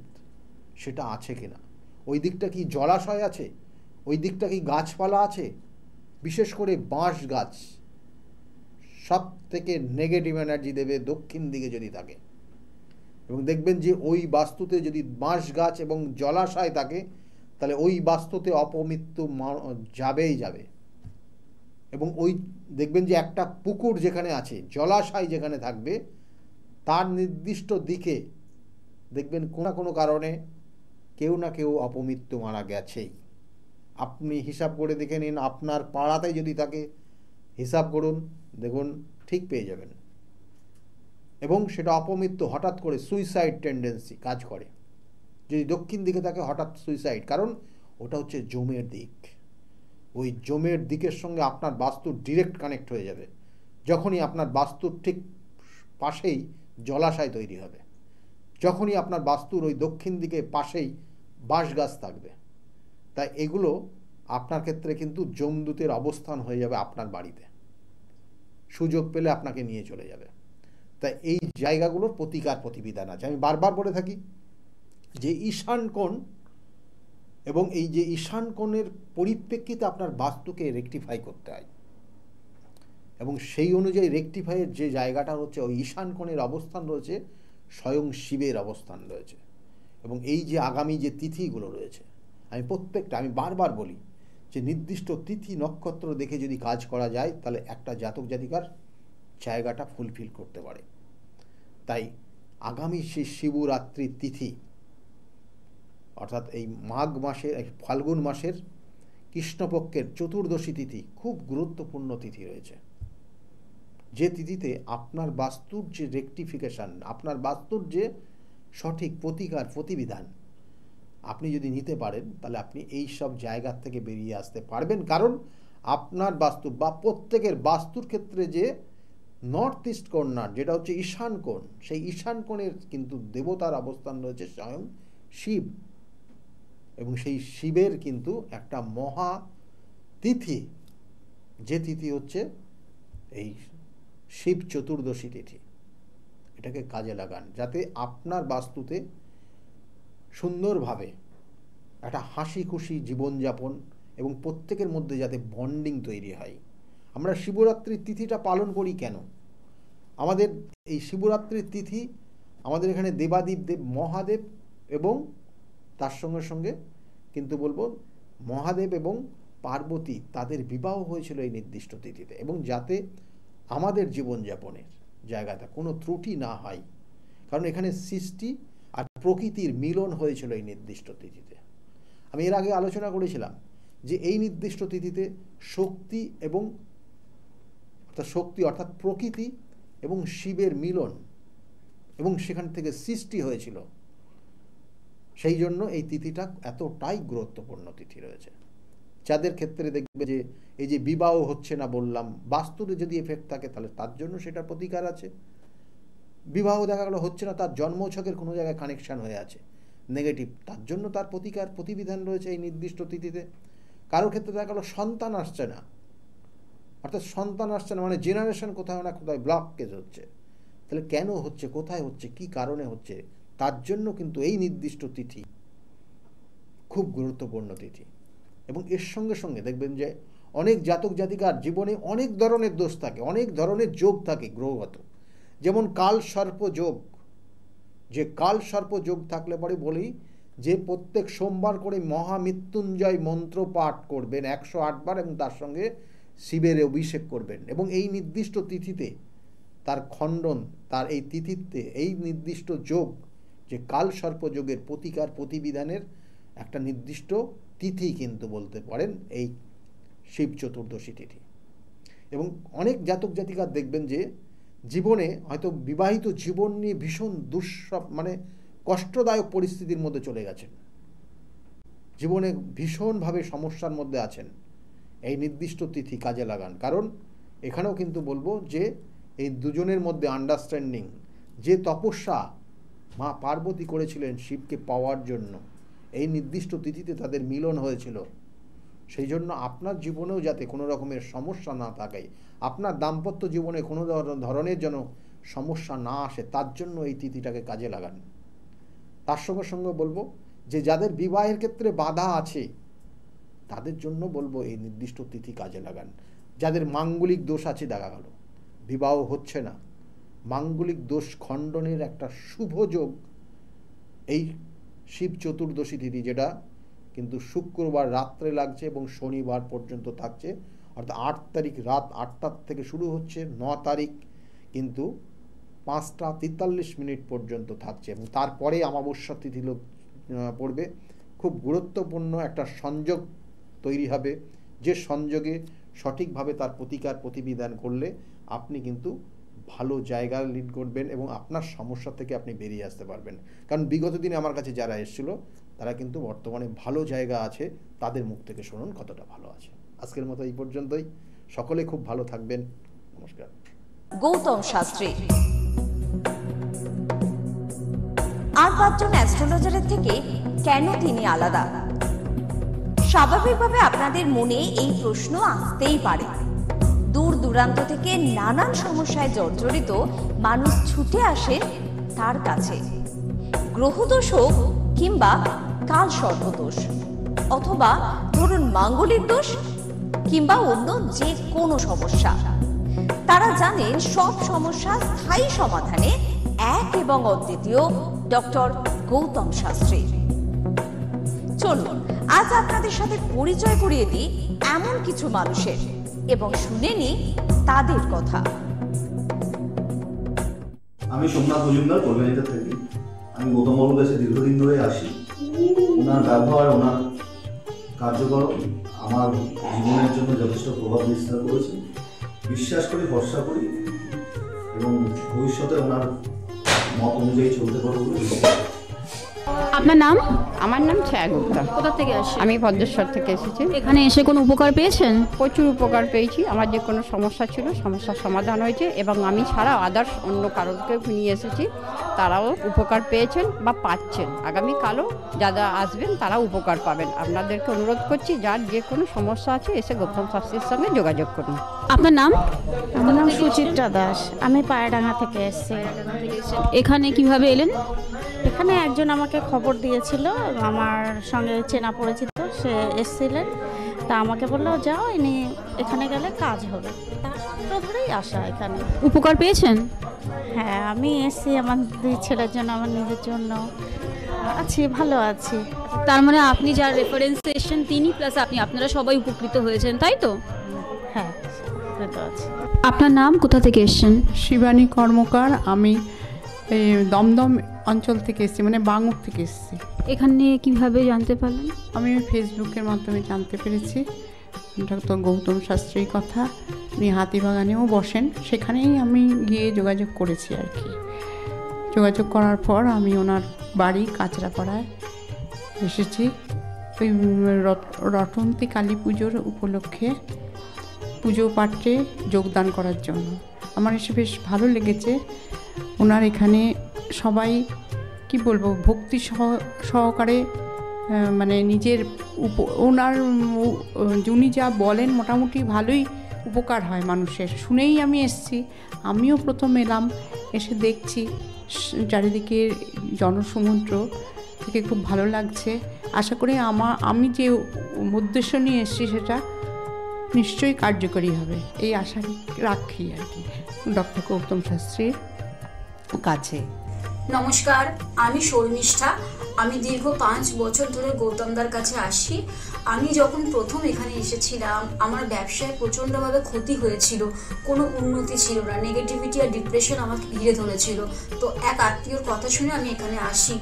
সেটা আছে কিনা। ওই দিকটা কি জলাশয় আছে, ওই দিকটা কি গাছপালা আছে, বিশেষ করে বাঁশ গাছ সব থেকে নেগেটিভ এনার্জি দেবে দক্ষিণ দিকে যদি থাকে। এবং দেখবেন যে ওই বাস্তুতে যদি বাঁশ গাছ এবং জলাশয় থাকে, তাহলে ওই বাস্তুতে অপমৃত্যু যাবেই যাবে। এবং ওই দেখবেন যে একটা পুকুর যেখানে আছে, জলাশয় যেখানে থাকবে, তার নির্দিষ্ট দিকে দেখবেন কোনো কারণে কেউ না কেউ অপমৃত্যু মারা গেছেই। আপনি হিসাব করে দেখে নিন, আপনার পাড়াতে যদি থাকে হিসাব করুন, দেখুন ঠিক পেয়ে যাবেন। এবং সেটা অপমৃত্যু হঠাৎ করে সুইসাইড টেন্ডেন্সি কাজ করে যদি দক্ষিণ দিকে থাকে, হঠাৎ সুইসাইড, কারণ ওটা হচ্ছে জমের দিক। ওই জমের দিকের সঙ্গে আপনার বাস্তুর ডিরেক্ট কানেক্ট হয়ে যাবে। যখনই আপনার বাস্তুর ঠিক পাশেই জলাশয় তৈরি হবে, যখনই আপনার বাস্তুর ওই দক্ষিণ দিকে পাশেই বাঁশ গাছ থাকবে, তাই এগুলো আপনার ক্ষেত্রে কিন্তু যমদূতের অবস্থান হয়ে যাবে আপনার বাড়িতে, সুযোগ পেলে আপনাকে নিয়ে চলে যাবে। তাই এই জায়গাগুলোর প্রতিকার প্রতিবিধান আছে। আমি বারবার বলে থাকি যে ঈশান কোণ এবং এই যে ঈশান কোণের পরিপ্রেক্ষিতে আপনার বাস্তুকে রেকটিফাই করতে হয়, এবং সেই অনুযায়ী রেকটিফাইয়ের যে জায়গাটা হচ্ছে ওই ঈশান কোণের অবস্থান রয়েছে স্বয়ং শিবের অবস্থান রয়েছে। এবং এই যে আগামী যে তিথিগুলো রয়েছে, আমি বারবার বলি যে নির্দিষ্ট তিথি নক্ষত্র দেখে যদি কাজ করা যায় তাহলে একটা জাতক জাতিকার জায়গাটা ফুলফিল করতে পারে। তাই আগামী সেই শিবরাত্রির তিথি, অর্থাৎ এই মাঘ মাসের ফাল্গুন মাসের কৃষ্ণপক্ষের চতুর্দশী তিথি খুব গুরুত্বপূর্ণ তিথি রয়েছে, যে তিথিতে আপনার বাস্তুর যে রেকটিফিকেশান, আপনার বাস্তুর যে সঠিক প্রতিকার প্রতিবিধান আপনি যদি নিতে পারেন তাহলে আপনি এই সব জায়গার থেকে বেরিয়ে আসতে পারবেন। কারণ আপনার বাস্তু বা প্রত্যেকের বাস্তুর ক্ষেত্রে যে নর্থ ইস্ট কর্নার, যেটা হচ্ছে ঈশান কোণ, সেই ঈশান কোণের কিন্তু দেবতার অবস্থান রয়েছে স্বয়ং শিব, এবং সেই শিবের কিন্তু একটা মহা তিথি, যে তিথি হচ্ছে এই শিব চতুর্দশী তিথি। এটাকে কাজে লাগান যাতে আপনার বাস্তুতে সুন্দরভাবে একটা হাসি খুশি জীবনযাপন এবং প্রত্যেকের মধ্যে যাতে বন্ডিং তৈরি হয়। আমরা শিবরাত্রির তিথিটা পালন করি কেন? আমাদের এই শিবরাত্রির তিথি আমাদের এখানে দেবাদিপ দেব মহাদেব এবং তার সঙ্গে সঙ্গে কিন্তু বলবো মহাদেব এবং পার্বতী তাদের বিবাহ হয়েছিল এই নির্দিষ্ট তিথিতে, এবং যাতে আমাদের জীবনযাপনের জায়গাটা কোনো ত্রুটি না হয়, কারণ এখানে সৃষ্টি আর প্রকৃতির মিলন হয়েছিল এই নির্দিষ্ট তিথিতে। আমি এর আগে আলোচনা করেছিলাম যে এই নির্দিষ্ট তিথিতে শক্তি অর্থাৎ প্রকৃতি এবং শিবের মিলন, এবং সেখান থেকে সৃষ্টি হয়েছিল। সেই জন্য এই তিথিটা এতটাই গুরুত্বপূর্ণ তিথি রয়েছে। যাদের ক্ষেত্রে দেখবে যে এই যে বিবাহ হচ্ছে না, বললাম বাস্তুতে যদি এফেক্ট থাকে তাহলে তার জন্য সেটার প্রতিকার আছে। বিবাহ দেখা গেল হচ্ছে না, তার জন্মছকের কোনো জায়গায় কানেকশান হয়ে আছে নেগেটিভ, তার জন্য তার প্রতিকার প্রতিবিধান রয়েছে এই নির্দিষ্ট তিথিতে। কারোর ক্ষেত্রে দেখা গেল সন্তান আসছে না, অর্থাৎ সন্তান আসছে না মানে জেনারেশন কোথাও না কোথায় ব্লকেজ হচ্ছে, তাহলে কেন হচ্ছে, কোথায় হচ্ছে, কি কারণে হচ্ছে, তার জন্য কিন্তু এই নির্দিষ্ট তিথি খুব গুরুত্বপূর্ণ তিথি। এবং এর সঙ্গে সঙ্গে দেখবেন যে অনেক জাতক জাতিকার জীবনে অনেক ধরনের দোষ থাকে, অনেক ধরনের যোগ থাকে গ্রহগত, যেমন কাল সর্প যোগ। যে কাল সর্প যোগ থাকলে পরে বলি যে প্রত্যেক সোমবার করে মহামৃত্যুঞ্জয় মন্ত্র পাঠ করবেন 108 বার, এবং তার সঙ্গে শিবের অভিষেক করবেন, এবং এই নির্দিষ্ট তিথিতে তার খণ্ডন, তার এই তিথিতে এই নির্দিষ্ট যোগ যে কাল সর্প যোগের প্রতিকার প্রতিবিধানের একটা নির্দিষ্ট তিথি কিন্তু বলতে পারেন এই শিব চতুর্দশী তিথি। এবং অনেক জাতক জাতিকার দেখবেন যে জীবনে হয়তো বিবাহিত জীবন নিয়ে ভীষণ কষ্টদায়ক পরিস্থিতির মধ্যে চলে গেছেন, জীবনে ভীষণভাবে সমস্যার মধ্যে আছেন। এই নির্দিষ্ট তিথি কাজে লাগান, কারণ এখানেও কিন্তু বলবো যে এই দুজনের মধ্যে আন্ডারস্ট্যান্ডিং, যে তপস্যা মা পার্বতী করেছিলেন শিবকে পাওয়ার জন্য, এই নির্দিষ্ট তিথিতে তাদের মিলন হয়েছিল। সেই জন্য আপনার জীবনেও যাতে কোনো রকমের সমস্যা না থাকে, আপনার দাম্পত্য জীবনে কোনো ধরনের যেন সমস্যা না আসে, তার জন্য এই তিথিটাকে কাজে লাগান। তার সঙ্গে সঙ্গে বলবো যে যাদের বিবাহের ক্ষেত্রে বাধা আছে তাদের জন্য বলবো এই নির্দিষ্ট তিথি কাজে লাগান। যাদের মাঙ্গলিক দোষ আছে, দেখা গেল বিবাহ হচ্ছে না, মাঙ্গলিক দোষ খণ্ডনের একটা শুভ যোগ এই শিব চতুর্দশী তিথি, যেটা কিন্তু শুক্রবার রাত্রে লাগছে এবং শনিবার পর্যন্ত থাকছে, অর্থাৎ 8 তারিখ রাত 8টা থেকে শুরু হচ্ছে, 9 তারিখ কিন্তু 5টা 43 মিনিট পর্যন্ত থাকছে, এবং তারপরে অমাবস্যা তিথি পড়বে। খুব গুরুত্বপূর্ণ একটা সংযোগ তৈরি হবে, যে সংযোগে সঠিকভাবে তার প্রতিকার প্রতিবিধান করলে আপনি কিন্তু ভালো জায়গা লিড করবেন এবং আপনার সমস্যা থেকে আপনি বেরিয়ে আসতে পারবেন। কারণ বিগত দিনে আমার কাছে যারা এসেছিল তারা কিন্তু বর্তমানে ভালো জায়গা আছে, তাদের মুখ থেকে শুনুন কতটা ভালো আছে। আজকের মতো এই পর্যন্তই। সকলে খুব ভালো থাকবেন। নমস্কার। গৌতম শাস্ত্রী আর 5 জন অ্যাস্ট্রোলজারের থেকে কেন তিনি আলাদা? স্বাভাবিকভাবে আপনাদের মনে এই প্রশ্ন আসতেই পারে। দূর দূরান্ত থেকে নানান সমস্যায় জর্জরিত মানুষ ছুটে আসে তার কাছে। গ্রহদোষ হোক কিংবা কাল সর্পদোষ, অথবা ধরুন মাঙ্গলিক দোষ কিংবা অন্য যে কোনো সমস্যা, তারা জানেন সব সমস্যা স্থায়ী সমাধানে এক এবং অদ্বিতীয় ডক্টর গৌতম শাস্ত্রী। চলুন আজ আপনাদের সাথে পরিচয় করিয়ে দিই এমন কিছু মানুষের এবং শুনে নিই তাদের কথা। আমি সোমনাথ মজুমদার, কল্যাণীতে থাকি। আমি গৌতম বাবুর কাছে দীর্ঘদিন ধরে আসি। ওনার ব্যবহার, ওনার কার্যকলাপ আমার জীবনের জন্য যথেষ্ট প্রভাব বিস্তার করেছে। বিশ্বাস করি, ভরসা করি এবং ভবিষ্যতে ওনার মত অনুযায়ী চলতে পারবো বলে বিশ্বাস করি। আপনার নাম? আমার নাম ছায়া গুপ্তা। কোথা থেকে আসেন? আমি ভদ্রেশ্বর থেকে এসেছি। এখানে এসে কোনো উপকার পেয়েছেন? প্রচুর উপকার পেয়েছি। আমার যে কোনো সমস্যা ছিল, সমস্যার সমাধান হয়েছে এবং আমি ছাড়া আদার্স অন্য কারোকে নিয়ে এসেছি, তারাও উপকার পেয়েছেন বা পাচ্ছেন। আগামীকালও যারা আসবেন তারা উপকার পাবেন। আপনাদেরকে অনুরোধ করছি, যার যে কোনো সমস্যা আছে এসে গৌতম শাস্ত্রীর সঙ্গে যোগাযোগ করুন। আপনার নাম? আমার নাম সুচিত্রা দাস। আমি পায়রাডাঙ্গা থেকে এসেছি। এখানে কিভাবে এলেন? এখানে একজন আমাকে খবর দিয়েছিল, আমার সঙ্গে চেনা পরিচিত, সে এসেছিলেন। তা আমাকে বললো যাও, ইনি এখানে গেলে কাজ হবে। তার সূত্র ধরেই আসা এখানে। উপকার পেয়েছেন? হ্যাঁ, আমি এসেছি আমার 2 ছেলের জন্য, আমার নিজের জন্য। আছি, ভালো আছি। তার মানে আপনি যার রেফারেন্সে এসেছেন তিনি প্লাস আপনি, আপনারা সবাই উপকৃত হয়েছেন, তাই তো? হ্যাঁ, উপকৃত আছি। আপনার নাম? কোথা থেকে এসেছেন? শিবানী কর্মকার। আমি এই দমদম অঞ্চল থেকে এসেছি, মানে বাঙুর থেকে এসেছি। এখানে কিভাবে জানতে পারলেন? আমি ফেসবুকের মাধ্যমে জানতে পেরেছি ডক্টর গৌতম শাস্ত্রীর কথা। উনি হাতিবাগানেও বসেন, সেখানেই আমি গিয়ে যোগাযোগ করেছি আর কি। যোগাযোগ করার পর আমি ওনার বাড়ি কাঁচরাপাড়ায় এসেছি ওই রটন্তী কালী পুজোর উপলক্ষে পুজো পাঠে যোগদান করার জন্য। আমার এসে বেশ ভালো লেগেছে। ওনার এখানে সবাই কি বলবো, ভক্তি সহকারে মানে নিজের ওনার উনি যা বলেন মোটামুটি ভালোই উপকার হয় মানুষের। শুনেই আমি এসেছি। আমিও প্রথম এলাম, এসে দেখছি চারিদিকে জনসমুদ্র, থেকে খুব ভালো লাগছে। আশা করি আমি যে উদ্দেশ্য নিয়ে এসেছি সেটা নিশ্চয়ই কার্যকরী হবে, এই আশা রাখি আর কি ডক্টর গৌতম শাস্ত্রীর কাছে। নমস্কার, আমি শর্মিষ্ঠা। আমি দীর্ঘ 5 বছর ধরে গৌতমদার কাছে আসি। আমি যখন প্রথম এখানে এসেছিলাম, আমার ব্যবসায় প্রচণ্ডভাবে ক্ষতি হয়েছিল, কোনো উন্নতি ছিল না, নেগেটিভিটি আর ডিপ্রেশন আমাকে ঘিরে ধরেছিল। তো এক আত্মীয়র কথা শুনে আমি এখানে আসি।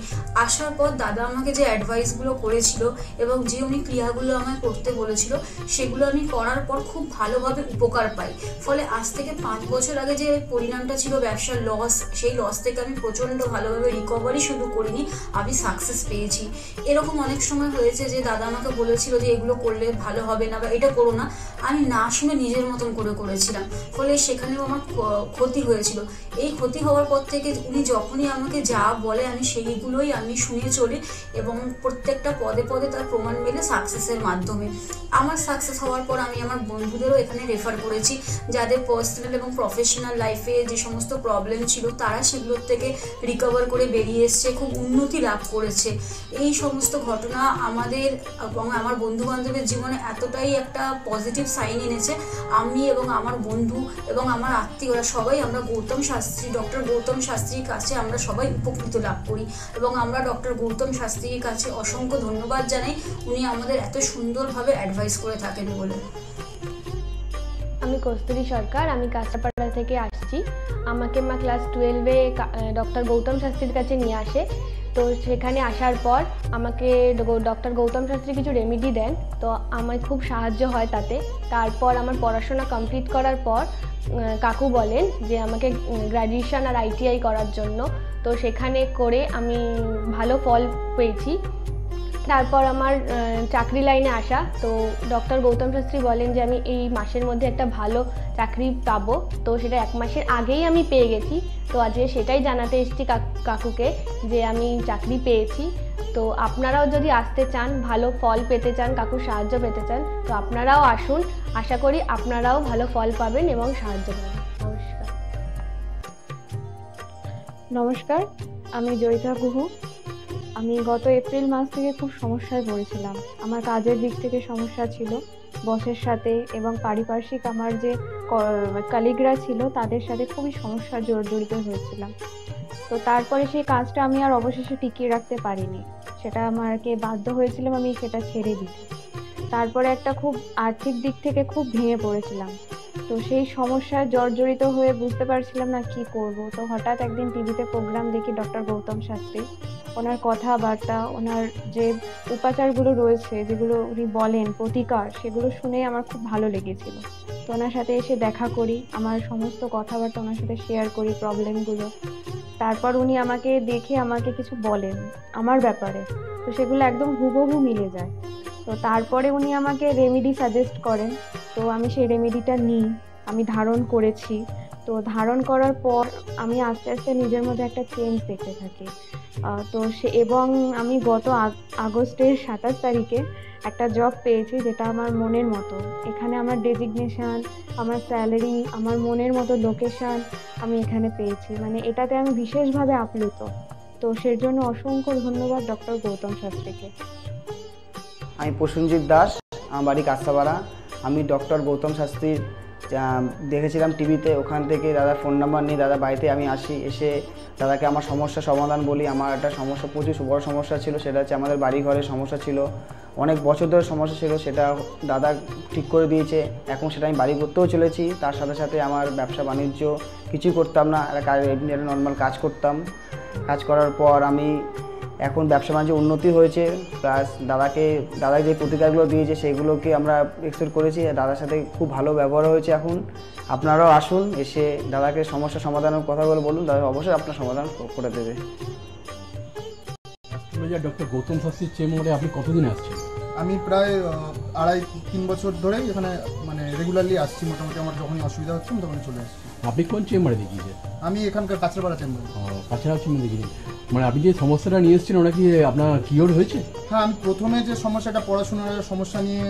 আসার পর দাদা আমাকে যে অ্যাডভাইসগুলো করেছিল এবং যে উনি ক্রিয়াগুলো আমায় করতে বলেছিল, সেগুলো আমি করার পর খুব ভালোভাবে উপকার পাই। ফলে আজ থেকে 5 বছর আগে যে পরিণামটা ছিল ব্যবসার লস, সেই লস থেকে আমি প্রচণ্ড ভালোভাবে রিকভারি শুধু করিনি, আমি সাকসেস পেয়েছি। এরকম অনেক সময় হয়েছে যে দাদা আমাকে বলেছিল যে এগুলো করলে ভালো হবে না বা এটা করো না, আমি না শুনে নিজের মতন করে করেছিলাম। ফলে সেখানেও আমার ক্ষতি হয়েছিল। এই ক্ষতি হওয়ার পর থেকে উনি যখনই আমাকে যা বলে আমি সেইগুলোই আমি শুনে চলি এবং প্রত্যেকটা পদে পদে তার প্রমাণ মেলে সাকসেসের মাধ্যমে। আমার সাকসেস হওয়ার পর আমি আমার বন্ধুদেরও এখানে রেফার করেছি, যাদের পার্সোনাল এবং প্রফেশনাল লাইফে যে সমস্ত প্রবলেম ছিল তারা সেগুলোর থেকে রিকভার করে বেরিয়ে এসছে, খুব উন্নতি লাভ করেছে। এই সমস্ত ঘটনা আমাদের এবং আমার বন্ধু বান্ধবের জীবনে এতটাই একটা পজিটিভ সাইন এনেছে, আমি এবং আমার বন্ধু এবং আমার আত্মীয়রা সবাই আমরা ডক্টর গৌতম শাস্ত্রীর কাছে আমরা সবাই উপকৃত লাভ করি এবং আমরা ডক্টর গৌতম শাস্ত্রীর কাছে অসংখ্য ধন্যবাদ জানাই, উনি আমাদের এত সুন্দরভাবে অ্যাডভাইস করে থাকেন বলে। আমি কস্তুরী সরকার, আমি কাঁচরাপাড়া থেকে আসছি। আমাকে মা ক্লাস 12-এ ডক্টর গৌতম শাস্ত্রীর কাছে নিয়ে আসে। তো সেখানে আসার পর আমাকে ডক্টর গৌতম শাস্ত্রী কিছু রেমেডি দেন, তো আমার খুব সাহায্য হয় তাতে। তারপর আমার পড়াশোনা কমপ্লিট করার পর কাকু বলেন যে আমাকে গ্র্যাজুয়েশন আর ITI করার জন্য। তো সেখানে করে আমি ভালো ফল পেয়েছি। তারপর আমার চাকরি লাইনে আসা। তো ডক্টর গৌতম শাস্ত্রী বলেন যে আমি এই মাসের মধ্যে একটা ভালো চাকরি পাবো, তো সেটা 1 মাসের আগেই আমি পেয়ে গেছি। তো আজকে সেটাই জানাতে এসেছি কাকুকে যে আমি চাকরি পেয়েছি। তো আপনারাও যদি আসতে চান, ভালো ফল পেতে চান, কাকুর সাহায্য পেতে চান, তো আপনারাও আসুন। আশা করি আপনারাও ভালো ফল পাবেন এবং সাহায্য পাবেন। নমস্কার। নমস্কার, আমি জয়িতা গুহ। আমি গত এপ্রিল মাস থেকে খুব সমস্যায় পড়েছিলাম। আমার কাজের দিক থেকে সমস্যা ছিল, বসের সাথে এবং পারিপার্শ্বিক আমার যে কলিগরা ছিল তাদের সাথে খুবই সমস্যা জড়িত হয়েছিলাম। তো তারপরে সেই কাজটা আমি আর অবশেষে টিকিয়ে রাখতে পারিনি, সেটা আমাকে বাধ্য হয়েছিলাম আমি সেটা ছেড়ে দিতে। তারপরে একটা খুব আর্থিক দিক থেকে খুব ভেঙে পড়েছিলাম। তো সেই সমস্যায় জর্জরিত হয়ে বুঝতে পারছিলাম না কি করব। তো হঠাৎ একদিন টিভিতে প্রোগ্রাম দেখি ডক্টর গৌতম শাস্ত্রী, ওনার কথাবার্তা, ওনার যে উপাচারগুলো রয়েছে যেগুলো উনি বলেন প্রতিকার, সেগুলো শুনে আমার খুব ভালো লেগেছিল। তো ওনার সাথে এসে দেখা করি, আমার সমস্ত কথাবার্তা ওনার সাথে শেয়ার করি, প্রবলেমগুলো। তারপর উনি আমাকে দেখে আমাকে কিছু বলেন আমার ব্যাপারে, তো সেগুলো একদম হুবহু মিলে যায়। তো তারপরে উনি আমাকে রেমেডি সাজেস্ট করেন। তো আমি সেই রেমেডিটা নিই, আমি ধারণ করেছি। তো ধারণ করার পর আমি আস্তে আস্তে নিজের মধ্যে একটা চেঞ্জ দেখতে থাকি। তো এবং আমি গত আগস্টের 27 তারিখে একটা জব পেয়েছি যেটা আমার মনের মতো। এখানে আমার ডেজিগনেশন, আমার স্যালারি, আমার মনের মতো লোকেশন আমি এখানে পেয়েছি। মানে এটাতে আমি বিশেষভাবে আপ্লুত। তো সের জন্য অসংখ্য ধন্যবাদ ডক্টর গৌতম শাস্ত্রীকে। আমি প্রসেনজিৎ দাস, আমার বাড়ি কাস্তাপাড়া। আমি ডক্টর গৌতম শাস্ত্রীর দেখেছিলাম টিভিতে, ওখান থেকে দাদার ফোন নাম্বার নিয়ে দাদা বাড়িতে আমি আসি। এসে দাদাকে আমার সমস্যার সমাধান বলি। আমার একটা সমস্যা, প্রচুর বড় সমস্যা ছিল, সেটা হচ্ছে আমাদের বাড়ি ঘরের সমস্যা ছিল, অনেক বছর ধরে সমস্যা ছিল, সেটা দাদা ঠিক করে দিয়েছে। এখন সেটা আমি বাড়ি করতেও চলেছি। তার সাথে সাথে আমার ব্যবসা বাণিজ্য কিছুই করতাম না, একটা নর্মাল কাজ করতাম। কাজ করার পর আমি এখন ব্যবসা বাণিজ্য উন্নতি হয়েছে, প্লাস দাদা যে প্রতিকারগুলো দিয়েছে সেগুলোকে আমরা এক্সপেক্ট করেছি। দাদার সাথে খুব ভালো ব্যবহার হয়েছে। এখন আপনারাও আসুন, এসে দাদাকে সমস্যা সমাধানের কথাগুলো বলুন, দাদা অবশ্যই আপনার সমাধান করে দেবে। ডক্টর গৌতম শাস্ত্রীর চেম্বারে আপনি কতদিন আসছেন? আমি প্রায় 2.5-3 বছর ধরে এখানে মানে রেগুলারলি আসছি। মোটামুটি আমার যখনই অসুবিধা হচ্ছে আমি তখন চলে আসছি। আপনি কোন চেম্বারে দেখিয়েছেন? আমি এখানকার কাছড়াপাড়া চেম্বারে। কাছড়াপাড়া চেম্বারে দেখিয়েছেন, মানে আপনি যে সমস্যাটা নিয়ে এসেছেন ওটা কি আপনার কিওর হয়েছে? হ্যাঁ, আমি প্রথমে যে সমস্যাটা, পড়াশোনার সমস্যা নিয়ে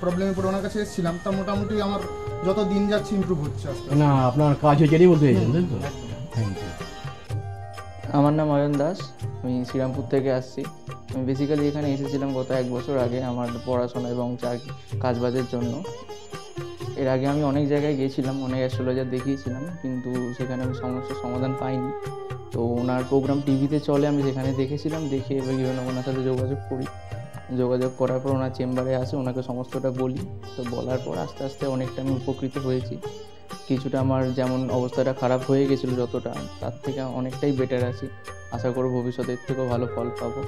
প্রবলেমে পড়ে ওনার কাছে এসেছিলাম, তা মোটামুটি আমার যত দিন যাচ্ছে ইমপ্রুভ হচ্ছে আস্তে আস্তে। না, আপনার কাজ হয়েছে এটাই বলতে চাইছেন, তাই তো? Thank you. আমার নাম অয়ন দাস, আমি শ্রীরামপুর থেকে আসছি। আমি বেসিক্যালি এখানে এসেছিলাম গত 1 বছর আগে আমার পড়াশোনা এবং কাজবাজের জন্য। এর আগে আমি অনেক জায়গায় গিয়েছিলাম, অনেক অ্যাস্ট্রোলজার দেখিয়েছিলাম, কিন্তু সেখানে আমি সমস্যার সমাধান পাইনি। তো ওনার প্রোগ্রাম টিভিতে চলে, আমি সেখানে দেখেছিলাম, দেখে এবার ওনার সাথে যোগাযোগ করি। যোগাযোগ করার পর ওনার চেম্বারে আসে, ওনাকে সমস্তটা বলি। তো বলার পর আস্তে আস্তে অনেকটা আমি উপকৃত হয়েছি। কিছুটা আমার যেমন অবস্থাটা খারাপ হয়ে গেছিলো যতটা, তার থেকে অনেকটাই বেটার আছি। আশা করব ভবিষ্যতে এর থেকেও ভালো ফল পাবো।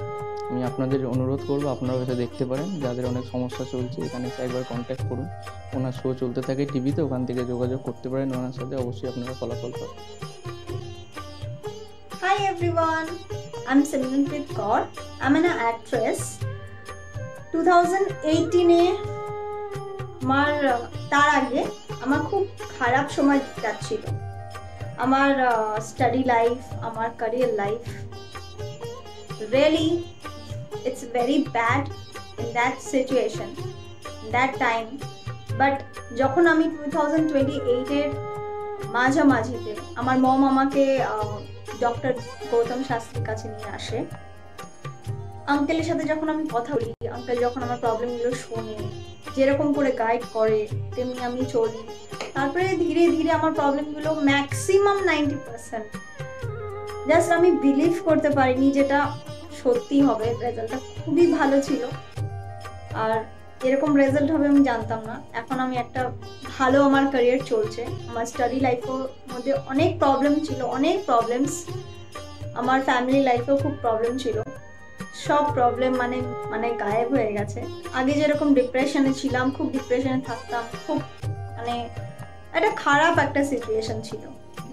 আমি আপনাদের অনুরোধ করবো আপনারাও এসে দেখতে পারেন, যাদের অনেক সমস্যা চলছে এখানে এসে একবার কন্ট্যাক্ট করুন। ওনার শো চলতে থাকে টিভিতে, ওখান থেকে যোগাযোগ করতে পারেন ওনার সাথে, অবশ্যই আপনারা ফলাফল পাবেন। Hi everyone, I'm Simranpreet Kaur. I'm an actress. 2018-এ তার আগে আমার খুব খারাপ সময় যাচ্ছিল। আমার স্টাডি লাইফ, আমার career life, really it's very bad in that situation, that time. But যখন আমি 2028-এর মাঝামাঝিতে আমার মম আমাকে ডক্টর গৌতম শাস্ত্রীর কাছে নিয়ে আসে। আঙ্কেলের সাথে যখন আমি কথা বলি, আঙ্কেল যখন আমার প্রবলেমগুলো শোনে, যেরকম করে গাইড করে তেমনি আমি চলি। তারপরে ধীরে ধীরে আমার প্রবলেমগুলো ম্যাক্সিমাম 90%, জাস্ট আমি বিলিভ করতে পারিনি যেটা সত্যি হবে। রেজাল্টটা খুবই ভালো ছিল, আর এরকম রেজাল্ট হবে আমি জানতাম না। এখন আমি একটা ভালো আমার ক্যারিয়ার চলছে। আমার স্টাডি লাইফের মধ্যে অনেক প্রবলেম ছিল, অনেক প্রবলেমস। আমার ফ্যামিলি লাইফেও খুব প্রবলেম ছিল, সব প্রবলেম মানে গায়েব হয়ে গেছে। আগে যেরকম ডিপ্রেশনে ছিলাম, খুব ডিপ্রেশনে থাকতাম, খুব মানে একটা খারাপ একটা সিচুয়েশন ছিল।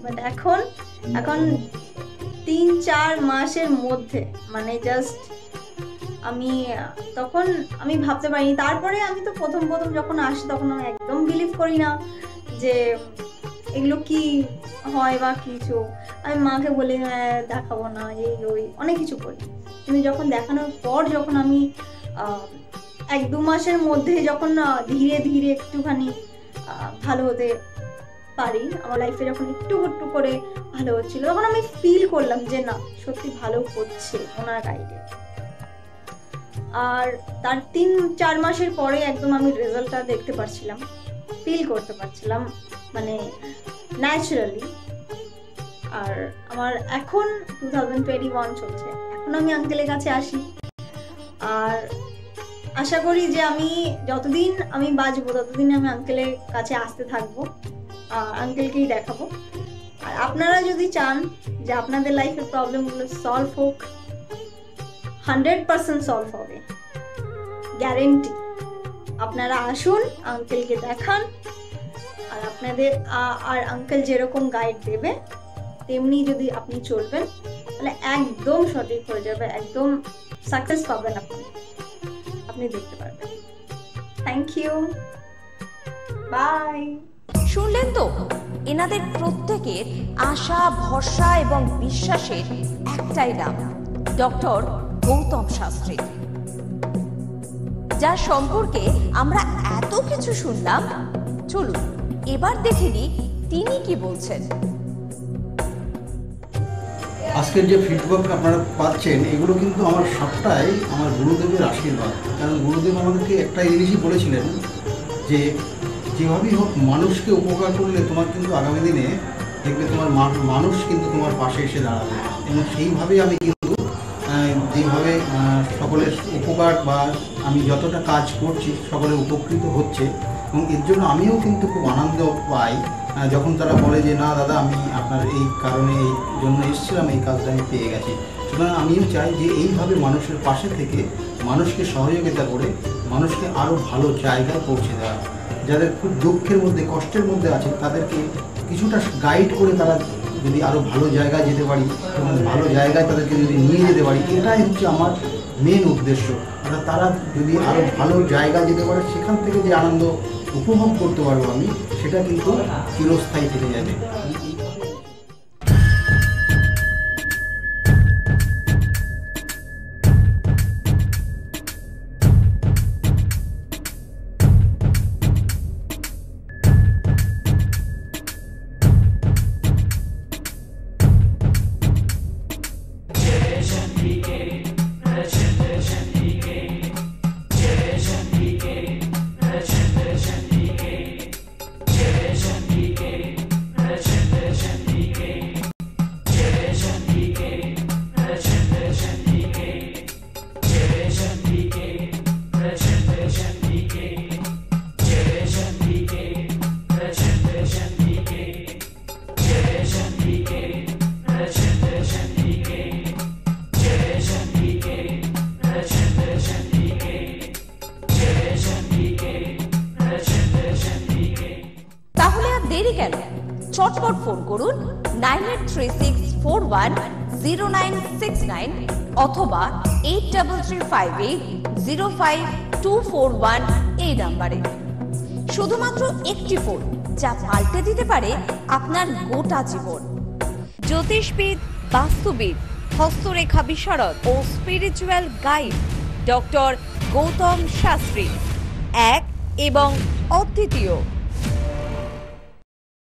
বাট এখন 3-4 মাসের মধ্যে মানে জাস্ট আমি তখন আমি ভাবতে পারিনি। তারপরে আমি তো প্রথম যখন আসি তখন আমি একদম বিলিভ করি না যে এগুলো কি হয় বা কিছু। আমি মাকে বলি দেখাবো না, এই ওই অনেক কিছু করি। কিন্তু যখন দেখানোর পর যখন আমি 1-2 মাসের মধ্যে যখন ধীরে ধীরে একটুখানি ভালো হতে পারি, আমার লাইফে যখন একটু করে ভালো হচ্ছিল, তখন আমি ফিল করলাম যে না সত্যি ভালো হচ্ছে ওনার গাইডে। আর তার 3-4 মাসের পরে একদম আমি রেজাল্টটা দেখতে পারছিলাম, ফিল করতে পারছিলাম মানে ন্যাচারালি। আর আমার এখন 2021 চলছে, এখন আমি আঙ্কেলের কাছে আসি। আর আশা করি যে আমি যতদিন আমি বাঁচবো ততদিন আমি আঙ্কেলের কাছে আসতে থাকবো, আঙ্কেলকেই দেখাবো। আর আপনারা যদি চান যে আপনাদের লাইফের প্রবলেমগুলো সলভ হোক, 100% সলভ হবে, গ্যারেন্টি। আপনারা আসুন, আঙ্কেলকে দেখান, আর আপনাদের আর আঙ্কেল যেরকম গাইড দেবে তেমনি যদি আপনি চলবেন তাহলে একদম সঠিক হয়ে যাবে, একদম সাকসেস পাবেন আপনি দেখতে পারবেন। Thank you, bye. শুনলেন তো, এনাদের প্রত্যেকের আশা, ভরসা এবং বিশ্বাসের একটাই নাম, ডক্টর গৌতম শাস্ত্রী, যার সম্পর্কে আমরা এত কিছু শুনলাম। চলুন এবার দেখে নিই তিনি কি বলছেন। আজকের যে ফিডব্যাক আপনারা পাচ্ছেন এগুলো কিন্তু আমার সবটাই আমার গুরুদেবের আশীর্বাদ। কারণ গুরুদেব আমাদেরকে একটাই জিনিসই বলেছিলেন যে যেভাবেই হোক মানুষকে উপকার করলে তোমার কিন্তু আগামী দিনে দেখবে তোমার মানুষ কিন্তু তোমার পাশে এসে দাঁড়াবে। এবং সেইভাবেই আমি কিন্তু যেভাবে সকলের উপকার বা আমি যতটা কাজ করছি সকলে উপকৃত হচ্ছে, এবং এর জন্য আমিও কিন্তু খুব আনন্দ পাই যখন তারা বলে যে না দাদা আমি আপনার এই কারণে এই জন্য এসেছিলাম, এই কাজটা আমি পেয়ে গেছি। সুতরাং আমিও চাই যে এইভাবে মানুষের পাশে থেকে মানুষকে সহযোগিতা করে মানুষকে আরও ভালো জায়গায় পৌঁছে দেওয়া। যাদের খুব দুঃখের মধ্যে কষ্টের মধ্যে আছে তাদেরকে কিছুটা গাইড করে তারা যদি আরও ভালো জায়গায় যেতে পারি এবং ভালো জায়গায় তাদেরকে যদি নিয়ে যেতে পারি, এটাই হচ্ছে আমার মেন উদ্দেশ্য। অর্থাৎ তারা যদি আরও ভালো জায়গায় যেতে পারে সেখান থেকে যে আনন্দ উপভোগ করতে পারবো আমি, সেটা কিন্তু চিরস্থায়ী থেকে যাবে। চটপট ফোন করুন 9836410969 অথবা 8335805241 এই নাম্বারে। শুধুমাত্র একটি ফোন যা পাল্টে দিতে পারে আপনার গোটা জীবন। জ্যোতিষবিদ, বাস্তুবিদ, হস্তরেখা বিশারদ ও spiritual guide doctor Gautam Shastri, এক এবং অদ্বিতীয়।